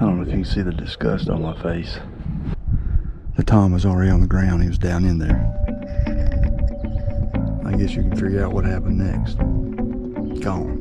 don't know if you can see the disgust on my face. The tom was already on the ground. He was down in there. I guess you can figure out what happened next. Gone.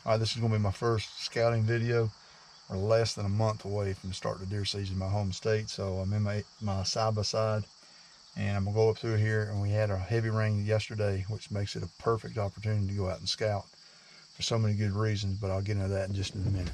All right, this is going to be my first scouting video. We're less than a month away from the start of the deer season in my home state, so I'm in my side-by-side, and I'm going to go up through here, and we had a heavy rain yesterday, which makes it a perfect opportunity to go out and scout for so many good reasons, but I'll get into that in just a minute.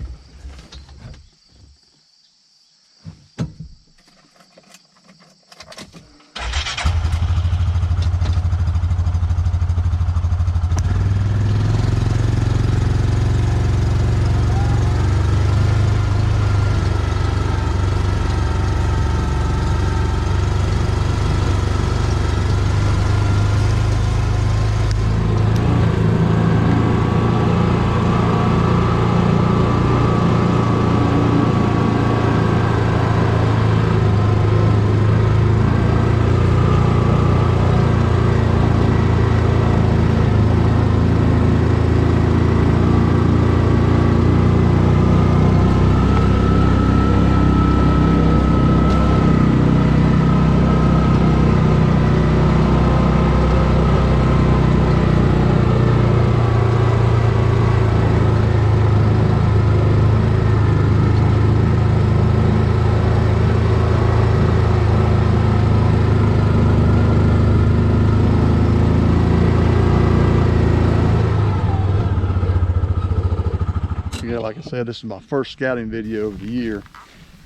Yeah, like I said, this is my first scouting video of the year,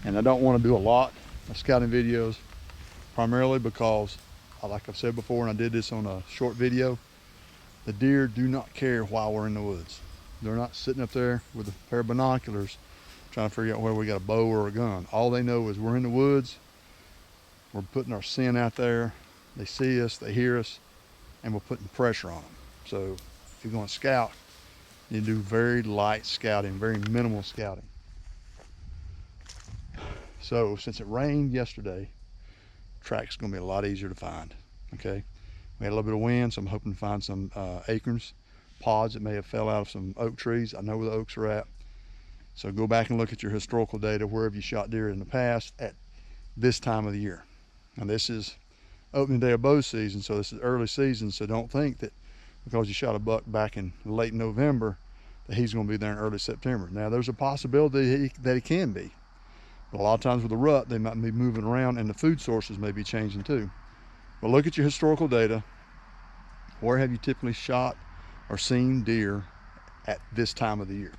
and I don't want to do a lot of scouting videos, primarily because, like I've said before, and I did this on a short video, the deer do not care while we're in the woods. They're not sitting up there with a pair of binoculars trying to figure out whether we got a bow or a gun. All they know is we're in the woods, we're putting our scent out there, they see us, they hear us, and we're putting pressure on them. So if you're going to scout, you do very light scouting, very minimal scouting. So since it rained yesterday, tracks gonna be a lot easier to find, okay? We had a little bit of wind, so I'm hoping to find some acorns, pods that may have fell out of some oak trees. I know where the oaks are at. So go back and look at your historical data, where have you shot deer in the past at this time of the year. And this is opening day of bow season, so this is early season, so don't think that because you shot a buck back in late November that he's going to be there in early September. Now there's a possibility that he can be, but a lot of times with the rut they might be moving around and the food sources may be changing too. But look at your historical data. Where have you typically shot or seen deer at this time of the year?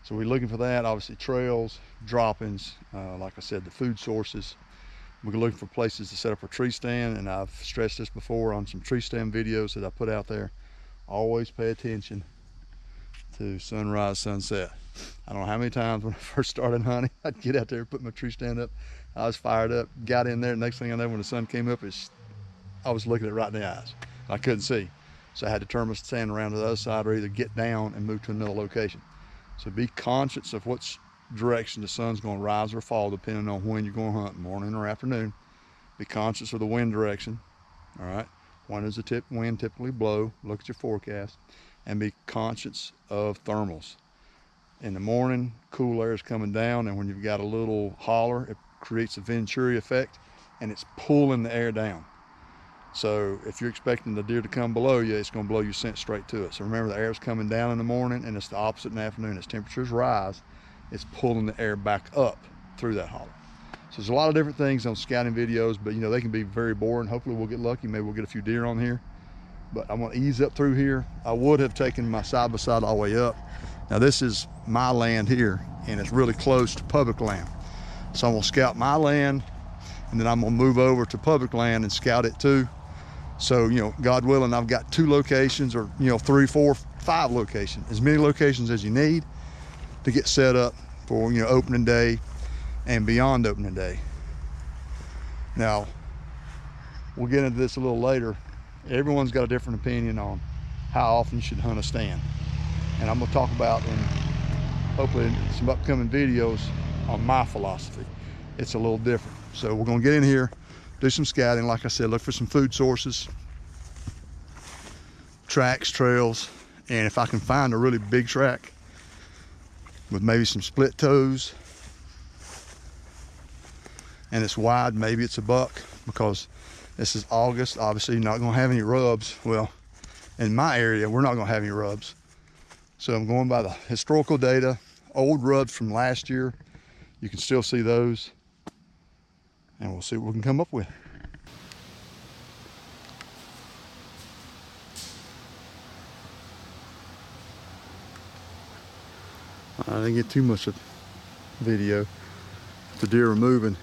So we're looking for that. Obviously trails, droppings, like I said, the food sources. We're looking for places to set up a tree stand, and I've stressed this before on some tree stand videos that I put out there. Always pay attention to sunrise, sunset. I don't know how many times when I first started hunting, I'd get out there and put my tree stand up. I was fired up, got in there. Next thing I know, when the sun came up, I was looking at it right in the eyes. I couldn't see. So I had to turn my stand around to the other side or either get down and move to another location. So be conscious of which direction the sun's going to rise or fall depending on when you're going to hunt, morning or afternoon. Be conscious of the wind direction. All right, when does the wind typically blow? Look at your forecast, and be conscious of thermals. In the morning, cool air is coming down, and when you've got a little holler, it creates a Venturi effect, and it's pulling the air down. So if you're expecting the deer to come below you, it's going to blow your scent straight to it. So remember, the air's coming down in the morning, and it's the opposite in the afternoon. As temperatures rise, it's pulling the air back up through that holler. So there's a lot of different things on scouting videos, but you know, they can be very boring. Hopefully we'll get lucky. Maybe we'll get a few deer on here. But I'm going to ease up through here. I would have taken my side-by-side all the way up. Now this is my land here, and it's really close to public land. So I'm going to scout my land, and then I'm going to move over to public land and scout it too. So, you know, God willing, I've got 2 locations, or, you know, 3, 4, 5 locations, as many locations as you need to get set up for, you know, opening day and beyond opening day. Now, we'll get into this a little later. Everyone's got a different opinion on how often you should hunt a stand. And I'm gonna talk about in hopefully in some upcoming videos on my philosophy. It's a little different. So we're gonna get in here, do some scouting. Like I said, look for some food sources, tracks, trails, and if I can find a really big track with maybe some split toes and it's wide, maybe it's a buck, because this is August. Obviously, you're not gonna have any rubs. Well, in my area, we're not gonna have any rubs. So I'm going by the historical data, old rubs from last year. You can still see those, and we'll see what we can come up with. I didn't get too much of video. The deer are moving,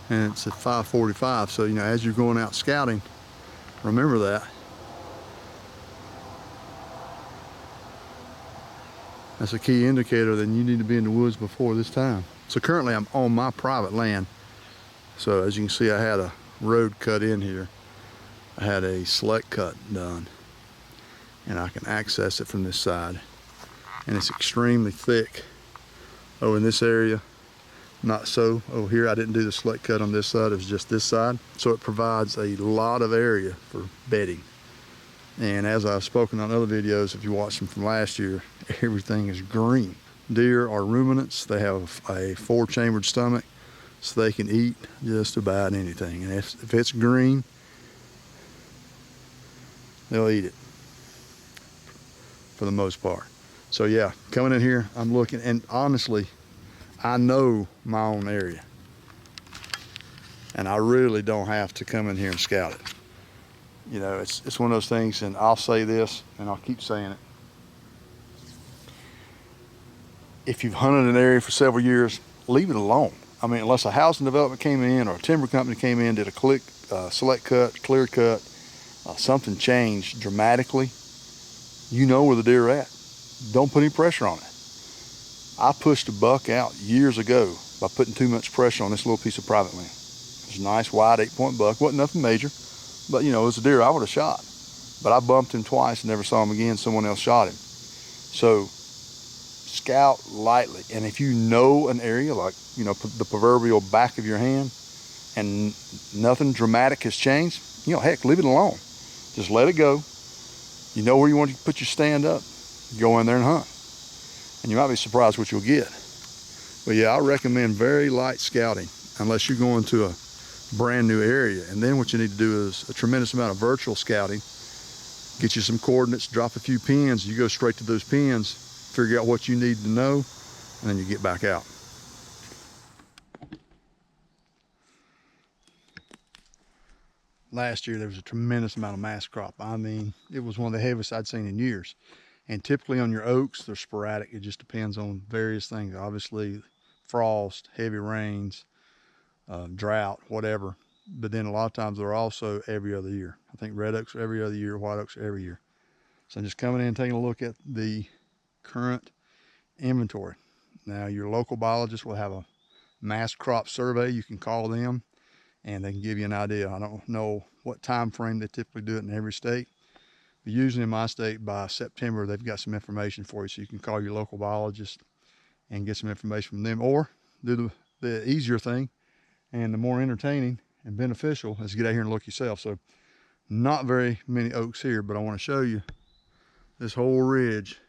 and it's at 5:45. So, you know, as you're going out scouting, remember that. That's a key indicator that you need to be in the woods before this time. So currently I'm on my private land. So as you can see, I had a road cut in here. I had a select cut done, and I can access it from this side. And it's extremely thick. Over in this area, not so. Over here, I didn't do the select cut on this side, it was just this side. So it provides a lot of area for bedding. And as I've spoken on other videos, if you watch them from last year, everything is green. Deer are ruminants. They have a 4-chambered stomach, so they can eat just about anything. And if it's green, they'll eat it for the most part. So yeah, coming in here, I'm looking, and honestly, I know my own area. And I really don't have to come in here and scout it. You know, it's one of those things, and I'll say this, and I'll keep saying it. If you've hunted an area for several years, leave it alone. I mean, unless a housing development came in or a timber company came in, did a select cut, clear cut, something changed dramatically, you know where the deer are at. Don't put any pressure on it. I pushed a buck out years ago by putting too much pressure on this little piece of private land. It was a nice wide 8-point buck, wasn't nothing major. But you know, it was a deer I would have shot. But I bumped him twice and never saw him again. Someone else shot him. So scout lightly. And if you know an area, like, you know, the proverbial back of your hand, and nothing dramatic has changed, you know, heck, leave it alone. Just let it go. You know where you want to put your stand up, go in there and hunt. And you might be surprised what you'll get. But yeah, I recommend very light scouting unless you're going to a brand new area. And then what you need to do is a tremendous amount of virtual scouting. Get you some coordinates, drop a few pins, you go straight to those pins, figure out what you need to know, and then you get back out. Last year there was a tremendous amount of mass crop. I mean, it was one of the heaviest I'd seen in years. And typically on your oaks, they're sporadic. It just depends on various things. Obviously, frost, heavy rains, drought, whatever. But then a lot of times they're also every other year. I think red oaks are every other year, white oaks are every year. So I'm just coming in and taking a look at the current inventory. Now your local biologist will have a mass crop survey. You can call them and they can give you an idea. I don't know what time frame they typically do it in every state. But usually in my state by September, they've got some information for you. So you can call your local biologist and get some information from them, or do the easier thing and the more entertaining and beneficial is get out here and look yourself. So not very many oaks here, but I want to show you this whole ridge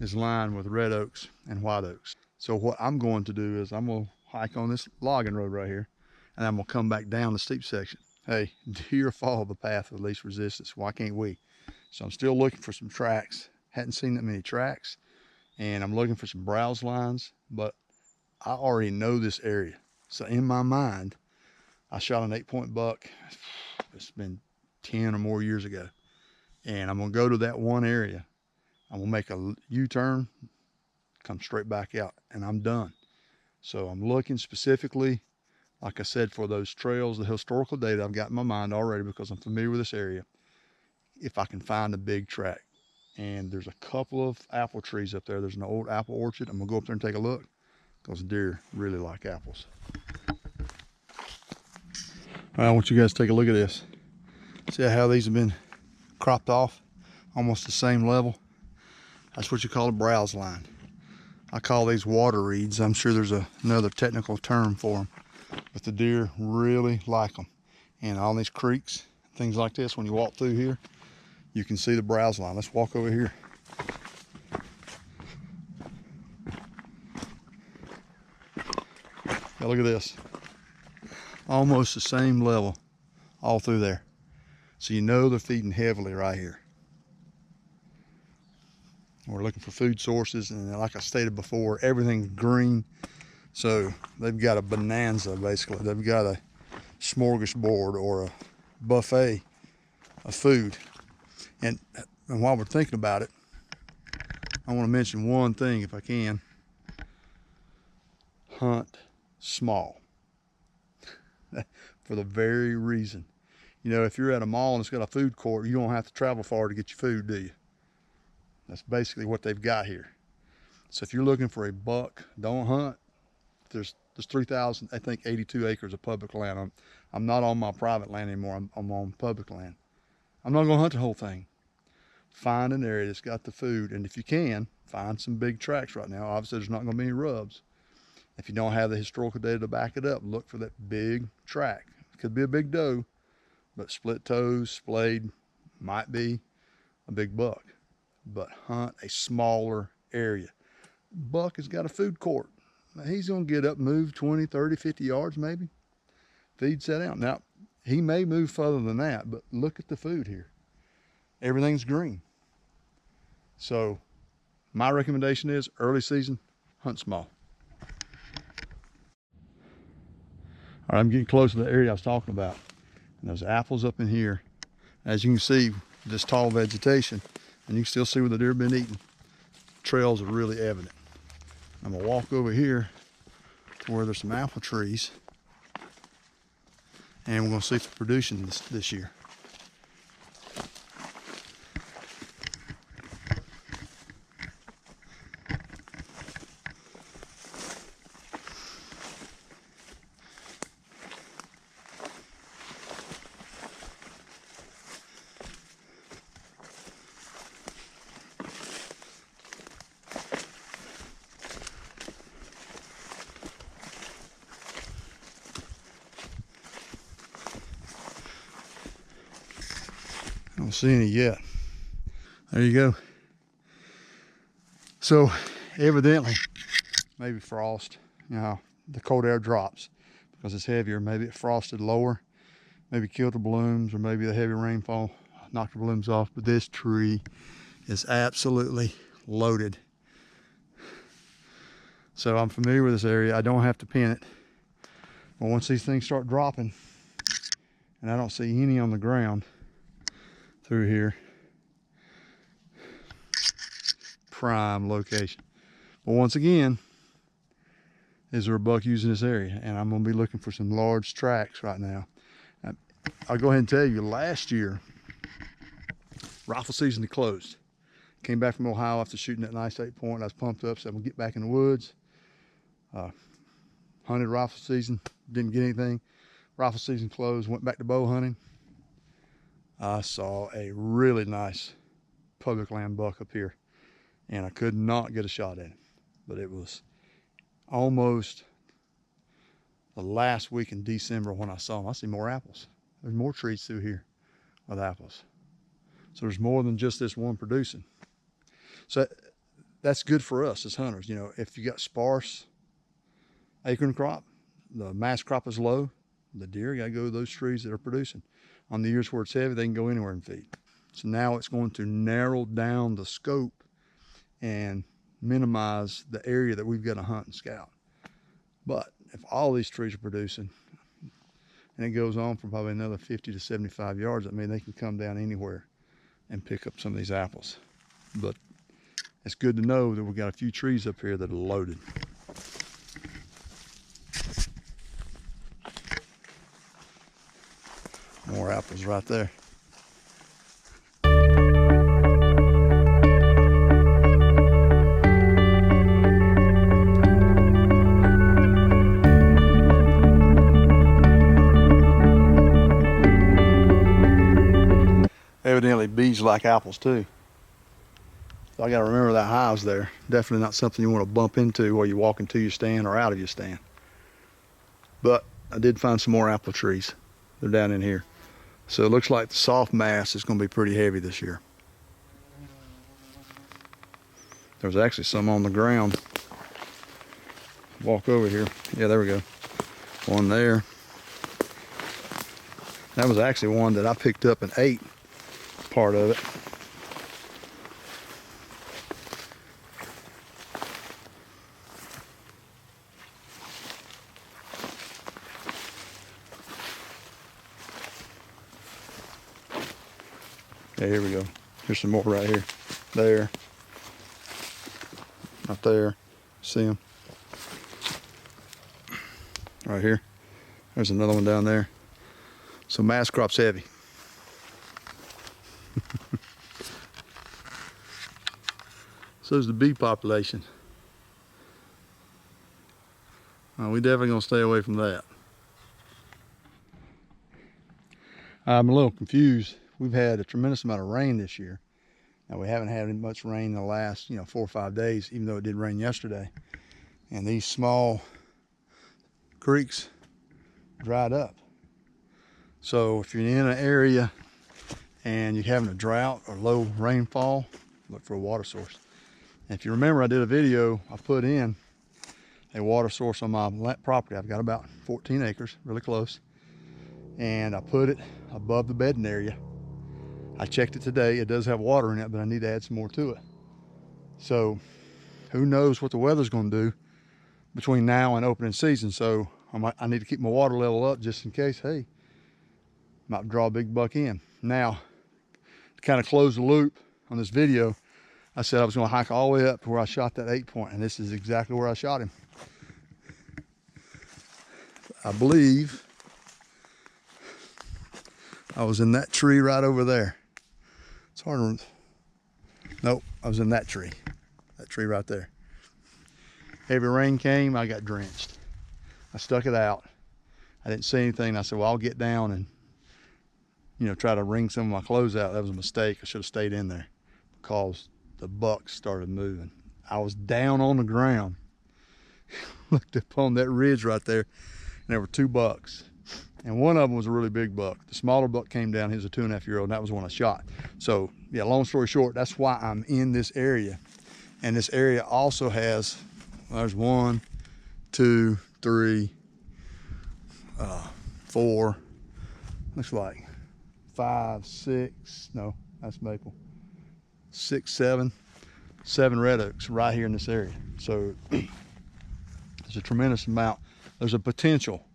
is lined with red oaks and white oaks. So what I'm going to do is I'm going to hike on this logging road right here, and I'm going to come back down the steep section. Hey, deer follow the path of least resistance. Why can't we? So I'm still looking for some tracks. Hadn't seen that many tracks, and I'm looking for some browse lines, but I already know this area. So in my mind, I shot an 8-point buck. It's been 10 or more years ago. And I'm gonna go to that one area. I'm gonna make a U-turn, come straight back out, and I'm done. So I'm looking specifically, like I said, for those trails, the historical data I've got in my mind already because I'm familiar with this area. If I can find a big track. and there's a couple of apple trees up there. There's an old apple orchard. I'm gonna go up there and take a look because deer really like apples. All right, I want you guys to take a look at this. See how these have been cropped off, almost the same level. That's what you call a browse line. I call these water reeds. I'm sure there's another technical term for them, but the deer really like them. And on these creeks, things like this, when you walk through here, you can see the browse line. Let's walk over here. Now look at this. Almost the same level all through there. So you know they're feeding heavily right here. We're looking for food sources, and like I stated before, everything's green. So they've got a bonanza, basically. They've got a smorgasbord or a buffet of food. And while we're thinking about it, I want to mention one thing, if I can. Hunt small. For the very reason. You know, if you're at a mall and it's got a food court, you don't have to travel far to get your food, do you? That's basically what they've got here. So if you're looking for a buck, don't hunt. There's 3,000, I think 82 acres of public land. I'm not on my private land anymore. I'm on public land. I'm not gonna hunt the whole thing. Find an area that's got the food, and if you can, find some big tracks right now. Obviously there's not gonna be any rubs. If you don't have the historical data to back it up, look for that big track. It could be a big doe, but split toes, splayed, might be a big buck. But hunt a smaller area. Buck has got a food court. Now, he's gonna get up, move 20, 30, 50 yards maybe. Feed set out. Now, he may move further than that, but look at the food here. Everything's green. So my recommendation is early season, hunt small. All right, I'm getting close to the area I was talking about. And there's apples up in here. As you can see, this tall vegetation, and you can still see where the deer have been eating. Trails are really evident. I'm gonna walk over here to where there's some apple trees, and we're gonna see if they're producing this year. I don't see any yet. There you go. So evidently, maybe frost, you know, the cold air drops because it's heavier. Maybe it frosted lower, maybe killed the blooms, or maybe the heavy rainfall knocked the blooms off. But this tree is absolutely loaded. So I'm familiar with this area. I don't have to pin it. But once these things start dropping, and I don't see any on the ground through here, prime location. But once again, is there a buck using this area? And I'm gonna be looking for some large tracks right now. I'll go ahead and tell you, last year, rifle season had closed. Came back from Ohio after shooting that nice 8-point. I was pumped up, so I'm gonna get back in the woods. Hunted rifle season, didn't get anything. Rifle season closed, went back to bow hunting. I saw a really nice public land buck up here, and I could not get a shot at him. But it was almost the last week in December when I saw him. I see more apples. There's more trees through here with apples. So there's more than just this one producing. So that's good for us as hunters. You know, if you got sparse acorn crop, the mass crop is low, the deer gotta go to those trees that are producing. On the years where it's heavy, they can go anywhere and feed. So now it's going to narrow down the scope and minimize the area that we've got to hunt and scout. But if all these trees are producing, and it goes on for probably another 50 to 75 yards, I mean, they can come down anywhere and pick up some of these apples. But it's good to know that we've got a few trees up here that are loaded. More apples right there. bees like apples too. So I got to remember that hive's there. Definitely not something you want to bump into while you're walking to your stand or out of your stand. But I did find some more apple trees. They're down in here. So it looks like the soft mass is going to be pretty heavy this year. There's actually some on the ground. Walk over here. Yeah, there we go. One there. That was actually one that I picked up and ate part of it. Yeah, here we go. Here's some more right here. There. Right there. See them? Right here. There's another one down there. So mass crop's heavy. So's the bee population. We definitely gonna stay away from that. I'm a little confused. We've had a tremendous amount of rain this year. Now we haven't had much rain in the last, 4 or 5 days, even though it did rain yesterday. And these small creeks dried up. So if you're in an area and you're having a drought or low rainfall, look for a water source. And if you remember, I did a video, I put in a water source on my property. I've got about 14 acres, really close. And I put it above the bedding area. I checked it today. It does have water in it, but I need to add some more to it. So who knows what the weather's going to do between now and opening season. So I need to keep my water level up just in case, hey, might draw a big buck in. Now, to kind of close the loop on this video, I said I was going to hike all the way up to where I shot that 8-point, and this is exactly where I shot him. I believe I was in that tree right over there. It's hard to, nope, I was in that tree right there. Heavy rain came, I got drenched. I stuck it out. I didn't see anything. I said, well, I'll get down and, try to wring some of my clothes out. That was a mistake. I should have stayed in there because the bucks started moving. I was down on the ground, looked up on that ridge right there, and there were 2 bucks. And one of them was a really big buck. The smaller buck came down. He was a 2.5-year-old, and that was one I shot. So, yeah, long story short, that's why I'm in this area. And this area also has, there's 1, 2, 3, 4, looks like 5, 6, no, that's maple. 6, 7 red oaks right here in this area. So there's a tremendous amount. There's potential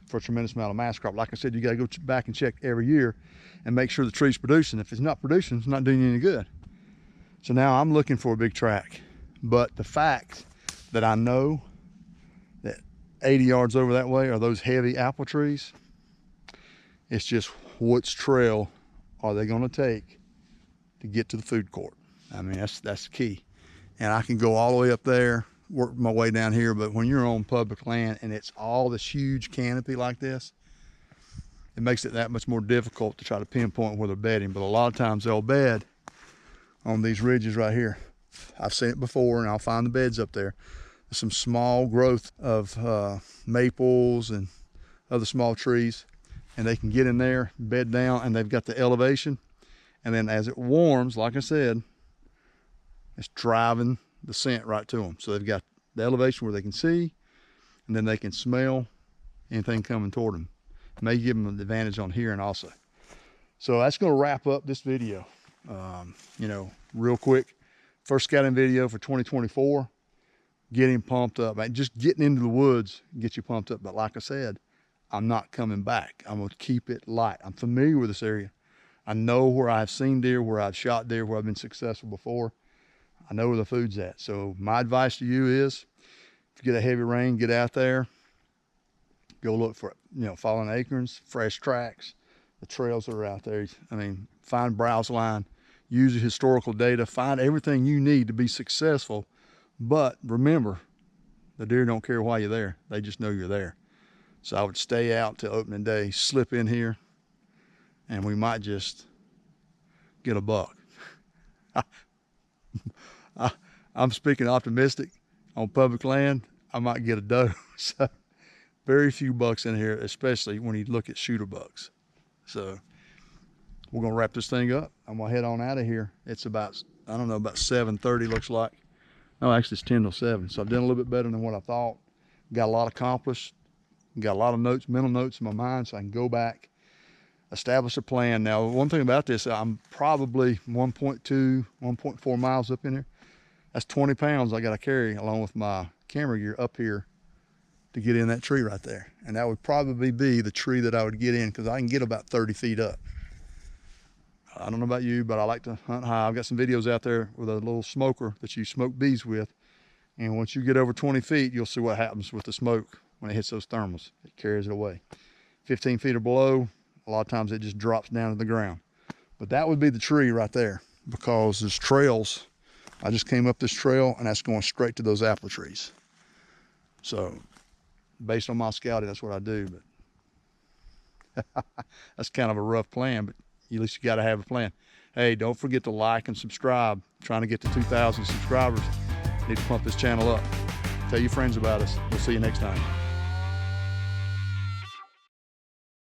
for a tremendous amount of mass crop. Like I said, you got to go back and check every year and make sure the tree's producing. If it's not producing, it's not doing you any good. So now I'm looking for a big track. But the fact that I know that 80 yards over that way are those heavy apple trees, it's just which trail are they going to take to get to the food court. I mean, that's key. And I can go all the way up there, work my way down here, but when you're on public land and it's all this huge canopy like this, it makes it that much more difficult to try to pinpoint where they're bedding. But a lot of times they'll bed on these ridges right here. I've seen it before, and I'll find the beds up there. There's some small growth of maples and other small trees, and they can get in there, bed down, and they've got the elevation. And then as it warms, like I said, it's driving the scent right to them. So they've got the elevation where they can see, and then they can smell anything coming toward them. It may give them an advantage on hearing also. So that's going to wrap up this video. Real quick, first scouting video for 2024. Getting pumped up. Just getting into the woods gets you pumped up. But like I said, I'm not coming back. I'm going to keep it light. I'm familiar with this area. I know where I've seen deer, where I've shot deer, where I've been successful before. I know where the food's at. So my advice to you is, if you get a heavy rain, get out there. Go look for, fallen acorns, fresh tracks, the trails that are out there. I mean, find browse line, use the historical data, find everything you need to be successful. But remember, the deer don't care why you're there. They just know you're there. So I would stay out till opening day, slip in here, and we might just get a buck. I'm speaking optimistic. On public land, I might get a doe. So very few bucks in here, especially when you look at shooter bucks. So we're gonna wrap this thing up. I'm gonna head on out of here. It's about, I don't know, about 7:30 looks like. No, actually it's 10 till 7. So I've done a little bit better than what I thought. Got a lot accomplished. Got a lot of notes, mental notes in my mind, so I can go back, establish a plan. Now, one thing about this, I'm probably 1.2, 1.4 miles up in here. That's 20 pounds I got to carry along with my camera gear up here to get in that tree right there. And that would probably be the tree that I would get in, because I can get about 30 feet up. I don't know about you, but I like to hunt high. I've got some videos out there with a little smoker that you smoke bees with. And once you get over 20 feet, you'll see what happens with the smoke when it hits those thermals. It carries it away. 15 feet or below, a lot of times it just drops down to the ground. But that would be the tree right there, because there's trails. I just came up this trail and that's going straight to those apple trees. So based on my scouting, that's what I do. But that's kind of a rough plan, but at least you got to have a plan. Hey, don't forget to like and subscribe. I'm trying to get to 2,000 subscribers. Need to pump this channel up. Tell your friends about us. We'll see you next time.